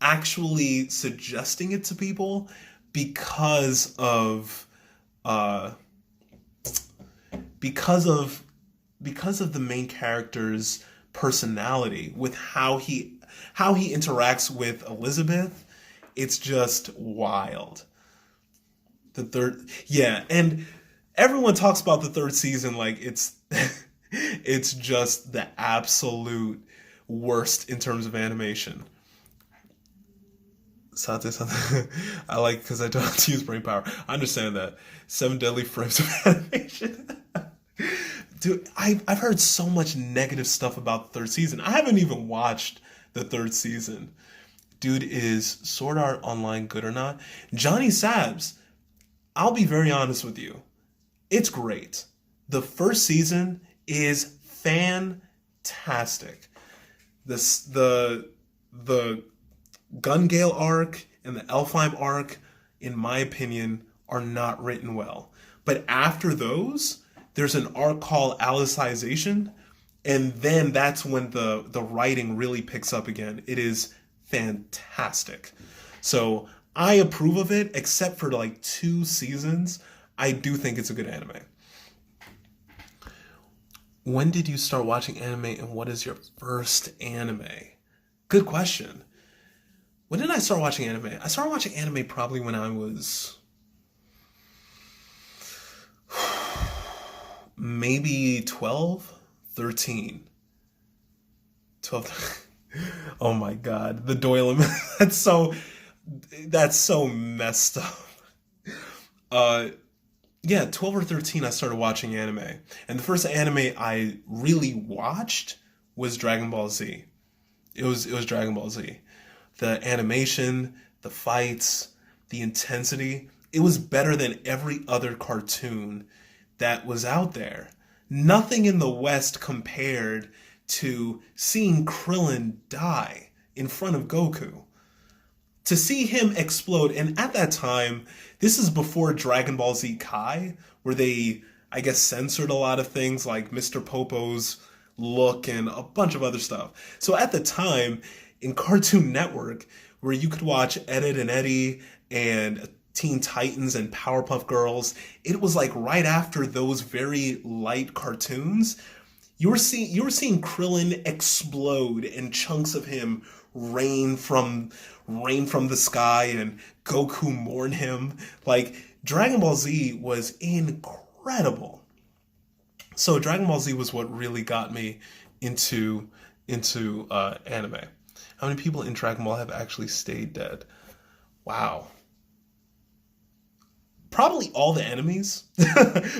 actually suggesting it to people because of uh, because of the main character's personality with how he interacts with Elizabeth. It's just wild. The third, yeah, and everyone talks about the third season like it's it's just the absolute worst in terms of animation. Sate. I like because I don't have to use brain power. I understand that. Seven deadly frames of animation. Dude, I've heard so much negative stuff about the third season. I haven't even watched the third season. Dude, is Sword Art Online good or not? Johnny Sabs, I'll be very honest with you. It's great. The first season is fantastic. The Gun Gale arc and the Elfheim arc, in my opinion, are not written well. But after those, there's an arc called Alicization, and then that's when the writing really picks up again. It is fantastic. So I approve of it, except for like 2 seasons. I do think it's a good anime. When did you start watching anime and what is your first anime? Good question. When did I start watching anime? I started watching anime probably when I was maybe 12, 13. 12. Oh my god, the Doyle. That's so messed up. Uh yeah, 12 or 13 I started watching anime. And the first anime I really watched was Dragon Ball Z. It was Dragon Ball Z. The animation, the fights, the intensity, it was better than every other cartoon that was out there. Nothing in the West compared to seeing Krillin die in front of Goku. To see him explode, and at that time, this is before Dragon Ball Z Kai, where they, I guess, censored a lot of things like Mr. Popo's look and a bunch of other stuff. So at the time, in Cartoon Network, where you could watch Ed, and Eddie and Teen Titans and Powerpuff Girls, it was like right after those very light cartoons, you were seeing Krillin explode and chunks of him rain from rain from the sky and Goku mourn him. Like Dragon Ball Z was incredible. So Dragon Ball Z was what really got me into anime. How many people in Dragon Ball have actually stayed dead? Wow. Probably all the enemies.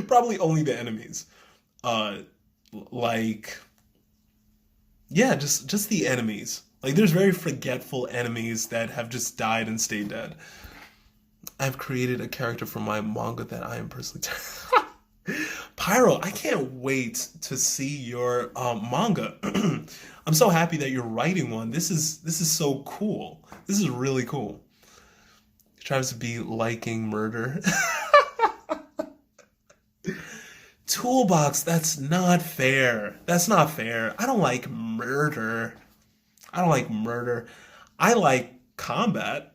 Probably only the enemies. Uh like yeah, just the enemies. Like there's very forgetful enemies that have just died and stayed dead. I've created a character for my manga that I am personally. Pyro, I can't wait to see your manga. I'm so happy that you're writing one. This is so cool. This is really cool. Travis be liking murder. Toolbox, that's not fair. That's not fair. I don't like murder. I don't like murder. I like combat.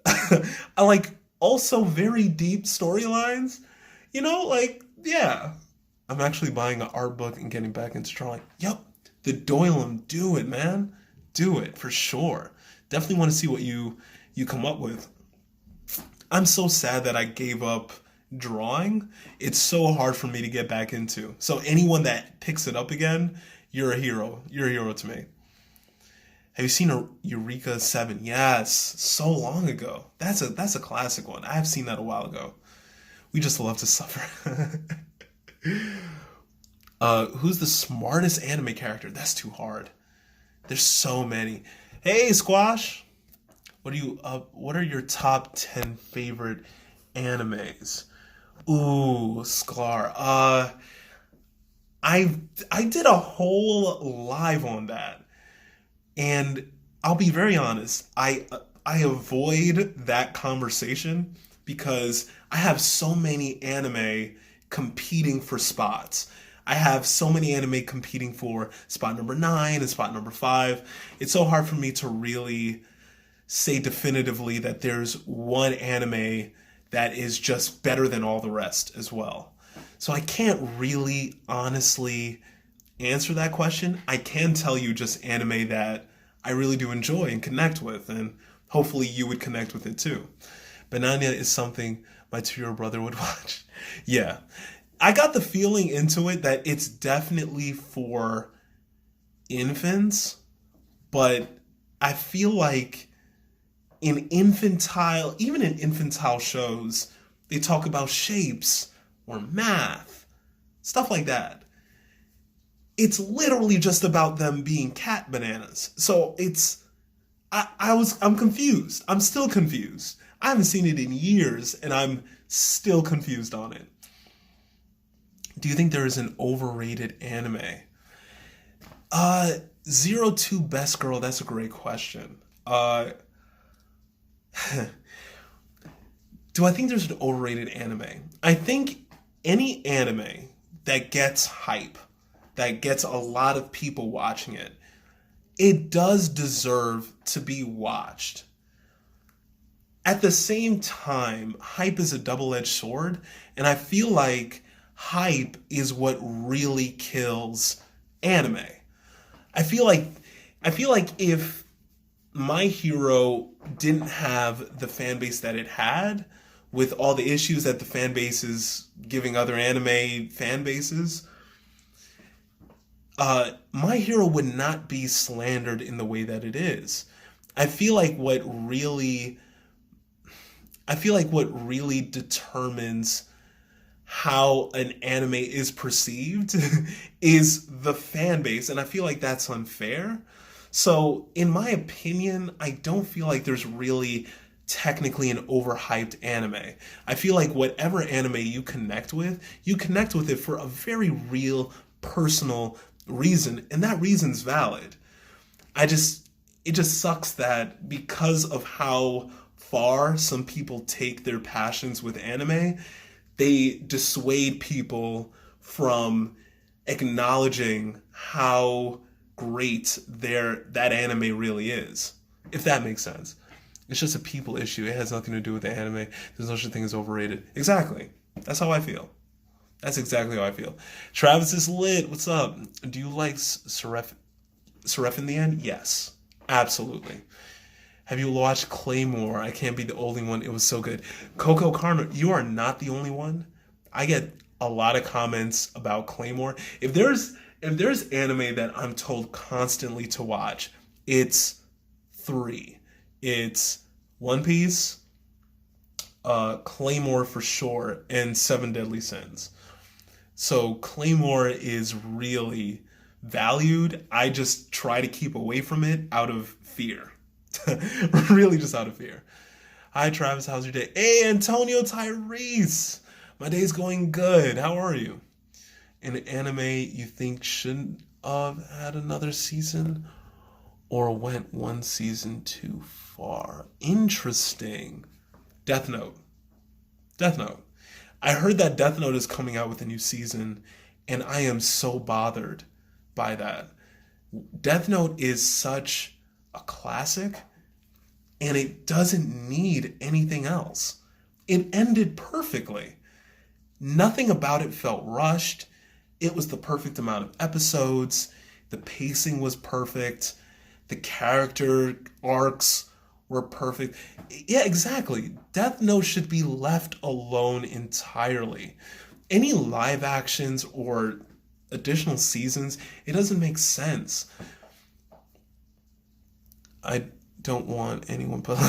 I like also very deep storylines. Like, yeah. I'm actually buying an art book and getting back into drawing. Yep, the Doylem, do it, man. Do it for sure. Definitely want to see what you come up with. I'm so sad that I gave up drawing. It's so hard for me to get back into. So anyone that picks it up again, you're a hero. You're a hero to me. Have you seen a Eureka 7? Yes, so long ago. That's a classic one. I have seen that a while ago. We just love to suffer. Who's the smartest anime character? That's too hard. There's so many. Hey, Squash. What are your top 10 favorite animes? Ooh, Sklar. I did a whole live on that. And I'll be very honest, I avoid that conversation because I have so many anime competing for spots. I have so many anime competing for spot number 9 and spot number 5. It's so hard for me to really say definitively that there's one anime that is just better than all the rest as well. So I can't really honestly answer that question. I can tell you just anime that I really do enjoy and connect with, and hopefully you would connect with it too. Banana is something my 2-year-old brother would watch. Yeah. I got the feeling into it that it's definitely for infants, but I feel like even in infantile shows, they talk about shapes or math, stuff like that. It's literally just about them being cat bananas. So I'm confused. I'm still confused. I haven't seen it in years and I'm still confused on it. Do you think there is an overrated anime? Zero Two Best Girl, that's a great question. Do I think there's an overrated anime? I think any anime that gets hype, that gets a lot of people watching it, it does deserve to be watched. At the same time, hype is a double-edged sword, and I feel like hype is what really kills anime. I feel like if My Hero didn't have the fan base that it had, with all the issues that the fan base is giving other anime fan bases, My Hero would not be slandered in the way that it is. I feel like what really determines how an anime is perceived is the fan base, and I feel like that's unfair. So, in my opinion, I don't feel like there's really technically an overhyped anime. I feel like whatever anime you connect with it for a very real, personal reason, and that reason's valid. It just sucks that because of how far some people take their passions with anime, they dissuade people from acknowledging how great that anime really is. If that makes sense. It's just a people issue. It has nothing to do with the anime. There's no such thing as overrated. Exactly. That's how I feel. That's exactly how I feel. Travis is lit. What's up? Do you like Seraph in the end? Yes. Absolutely. Have you watched Claymore? I can't be the only one. It was so good. Coco Karma, you are not the only one. I get a lot of comments about Claymore. If there's anime that I'm told constantly to watch, it's three. It's One Piece, Claymore for sure, and Seven Deadly Sins. So Claymore is really valued. I just try to keep away from it out of fear. Really just out of fear. Hi Travis, how's your day? Hey Antonio Tyrese! My day's going good. How are you? An anime you think shouldn't have had another season or went one season too far? Interesting. Death Note. Death Note. I heard that Death Note is coming out with a new season, and I am so bothered by that. Death Note is such a classic, and it doesn't need anything else. It ended perfectly. Nothing about it felt rushed. It was the perfect amount of episodes. The pacing was perfect. The character arcs were perfect. Yeah, exactly. Death Note should be left alone entirely. Any live actions or additional seasons, it doesn't make sense. I don't want anyone, but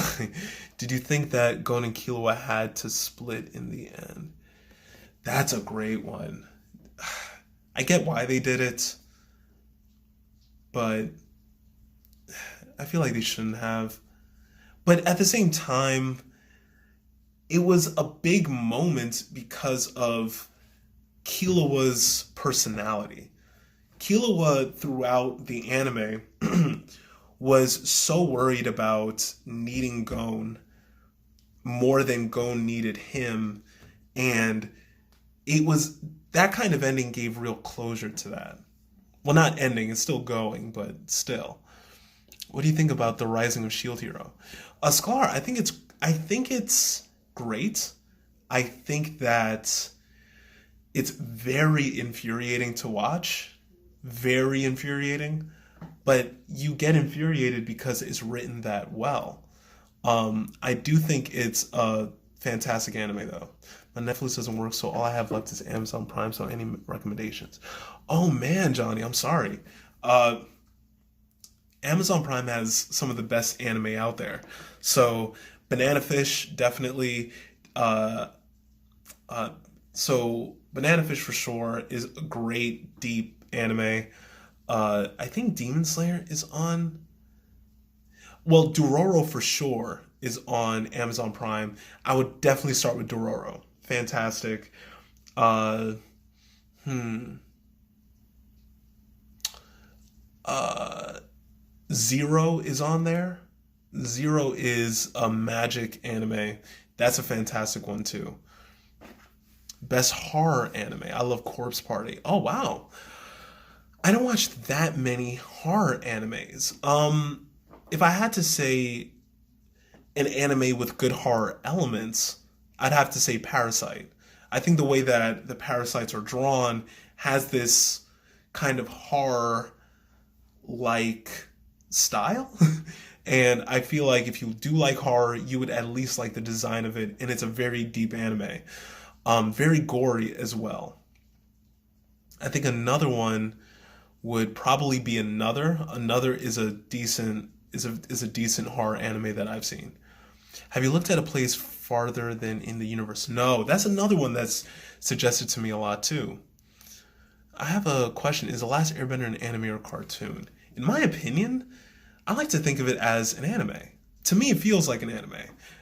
did you think that Gon and Killua had to split in the end? That's a great one. I get why they did it, but I feel like they shouldn't have. But at the same time, it was a big moment because of Killua's personality. Killua, throughout the anime, was so worried about needing Gon more than Gon needed him, and it was that kind of ending gave real closure to that. Well, not ending, it's still going, but still. What do you think about the Rising of Shield Hero? Scar, I think it's great. I think that it's very infuriating to watch. Very infuriating. But you get infuriated because it's written that well. I do think it's a fantastic anime, though. My Netflix doesn't work, so all I have left is Amazon Prime, so any recommendations? Oh, man, Johnny, I'm sorry. Amazon Prime has some of the best anime out there. So, Banana Fish, definitely. So, Banana Fish for sure is a great, deep anime. I think Demon Slayer is on. Well, Dororo for sure is on Amazon Prime. I would definitely start with Dororo. Fantastic. Uh, hmm. Zero is on there. Zero is a magic anime. That's a fantastic one too. Best horror anime. I love Corpse Party. Oh wow. I don't watch that many horror animes. If I had to say an anime with good horror elements, I'd have to say Parasite. I think the way that the parasites are drawn has this kind of horror like style. And I feel like if you do like horror, you would at least like the design of it. And it's a very deep anime, very gory as well. I think another one would probably be another. Another is a decent horror anime that I've seen. Have you looked at a place farther than in the universe? No, that's another one that's suggested to me a lot too. I have a question. Is The Last Airbender an anime or cartoon? In my opinion, I like to think of it as an anime. To me, it feels like an anime.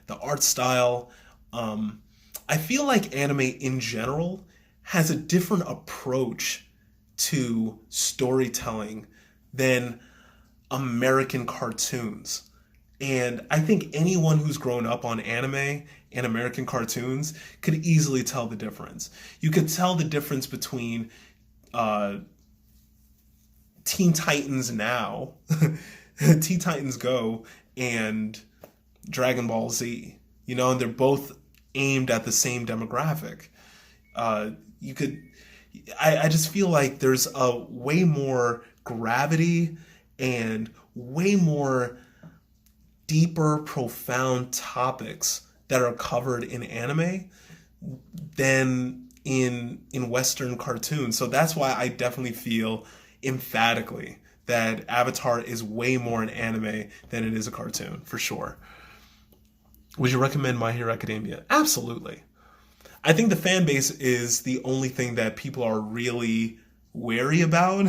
The art style, I feel like anime in general has a different approach to storytelling than American cartoons. And I think anyone who's grown up on anime and American cartoons could easily tell the difference. You could tell the difference between uh, Teen Titans Now, Teen Titans Go, and Dragon Ball Z. You know, and they're both aimed at the same demographic. You could, I just feel like there's a way more gravity and way more deeper, profound topics that are covered in anime than in Western cartoons. So that's why I definitely feel emphatically that Avatar is way more an anime than it is a cartoon, for sure. Would you recommend My Hero Academia? Absolutely. I think the fan base is the only thing that people are really wary about,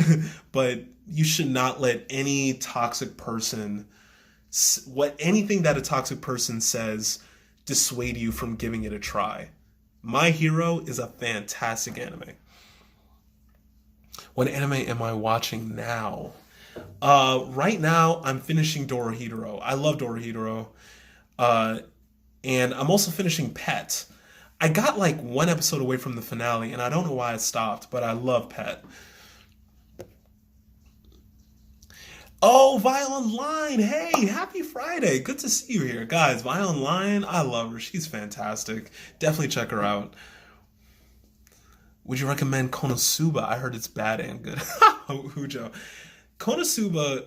but you should not let any toxic person, anything that a toxic person says, dissuade you from giving it a try. My Hero is a fantastic anime. What anime am I watching now? Right now, I'm finishing Dorohedoro. I love Dorohedoro. And I'm also finishing Pet. I got like one episode away from the finale, and I don't know why I stopped, but I love Pet. Oh, Vi Online! Hey, happy Friday! Good to see you here, guys. Vi Online, I love her. She's fantastic. Definitely check her out. Would you recommend Konosuba? I heard it's bad and good. Hujo. Konosuba.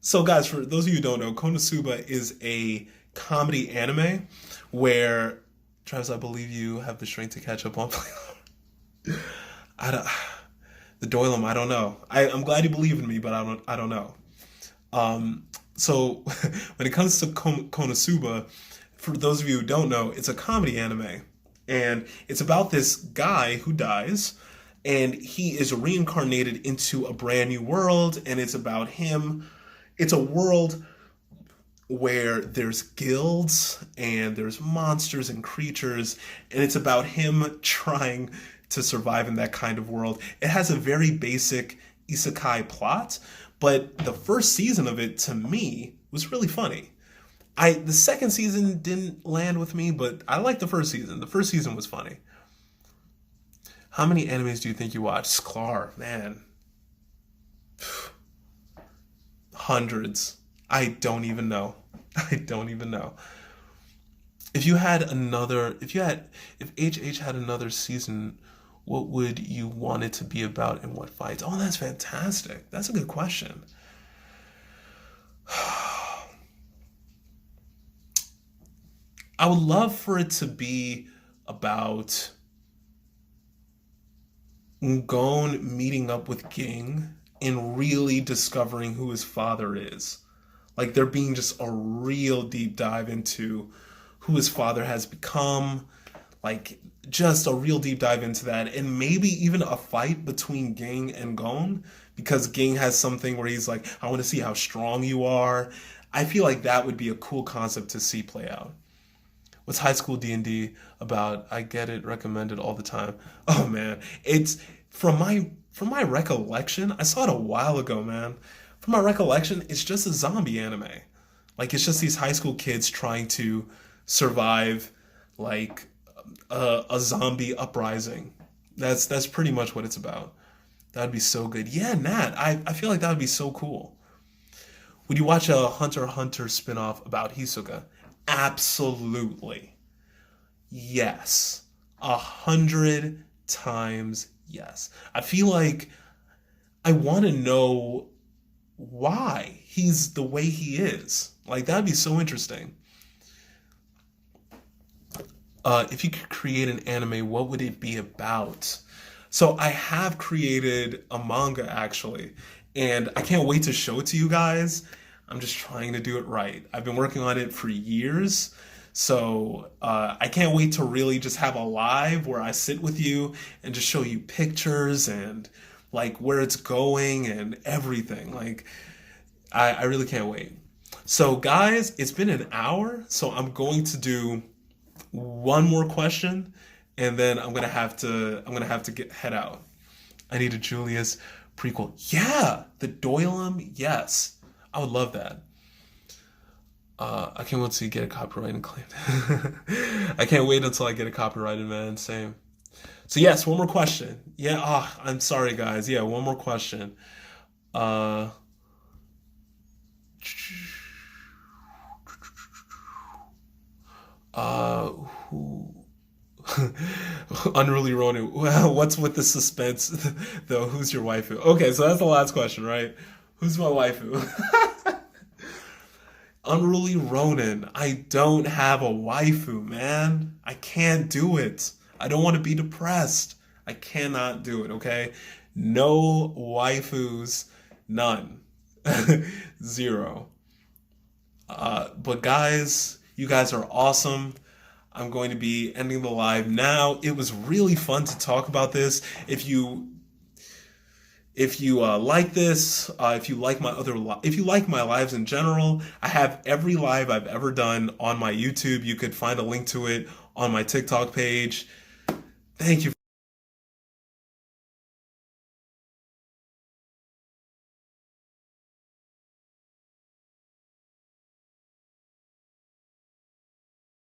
So, guys, for those of you who don't know, Konosuba is a comedy anime where, Travis, I believe you have the strength to catch up on. I don't. The Doylem, I don't know. I'm glad you believe in me, but I don't know. So when it comes to Konosuba, for those of you who don't know, it's a comedy anime. And it's about this guy who dies, and he is reincarnated into a brand new world, and it's about him. It's a world where there's guilds, and there's monsters and creatures, and it's about him trying to survive in that kind of world. It has a very basic isekai plot, but the first season of it, to me, was really funny. The second season didn't land with me, but I liked the first season. The first season was funny. How many animes do you think you watch? Sklar, man. Hundreds. I don't even know. I don't even know. If HH had another season, what would you want it to be about and what fights? Oh, that's fantastic. That's a good question. I would love for it to be about Gon meeting up with Ging and really discovering who his father is. Like there being just a real deep dive into who his father has become, like just a real deep dive into that, and maybe even a fight between Ging and Gon, because Ging has something where he's like, I want to see how strong you are. I feel like that would be a cool concept to see play out. What's high school D&D about? I get it recommended all the time. Oh man, it's from my recollection, I saw it a while ago, man. From my recollection, it's just a zombie anime. Like it's just these high school kids trying to survive like a zombie uprising. That's pretty much what it's about. That'd be so good. Yeah, Nat, I feel like that would be so cool. Would you watch a Hunter x Hunter spinoff about Hisoka? Absolutely. Yes. 100 times yes. I feel like I want to know why he's the way he is. Like, that'd be so interesting. If you could create an anime, what would it be about? So I have created a manga actually, and I can't wait to show it to you guys. I'm just trying to do it right. I've been working on it for years. So I can't wait to really just have a live where I sit with you and just show you pictures and like where it's going and everything. Like I really can't wait. So guys, it's been an hour, so I'm going to do one more question, and then I'm gonna have to get head out. I need a Julius prequel. Yeah, the Doylem. Yes, I would love that. I can't wait to get a copyright claim. I can't wait until I get a copyrighted, man. Same. So yes, one more question. Yeah. I'm sorry, guys. Yeah, one more question. Uh, uh, who? Unruly Ronin. Well, what's with the suspense though? Who's your waifu? Okay, so that's the last question, right? Who's my waifu? Unruly Ronin. I don't have a waifu, man. I can't do it. I don't want to be depressed. I cannot do it, okay? No waifus, none. Zero. But guys, you guys are awesome. I'm going to be ending the live now. It was really fun to talk about this. If you like this, if you like if you like my lives in general, I have every live I've ever done on my YouTube. You could find a link to it on my TikTok page. Thank you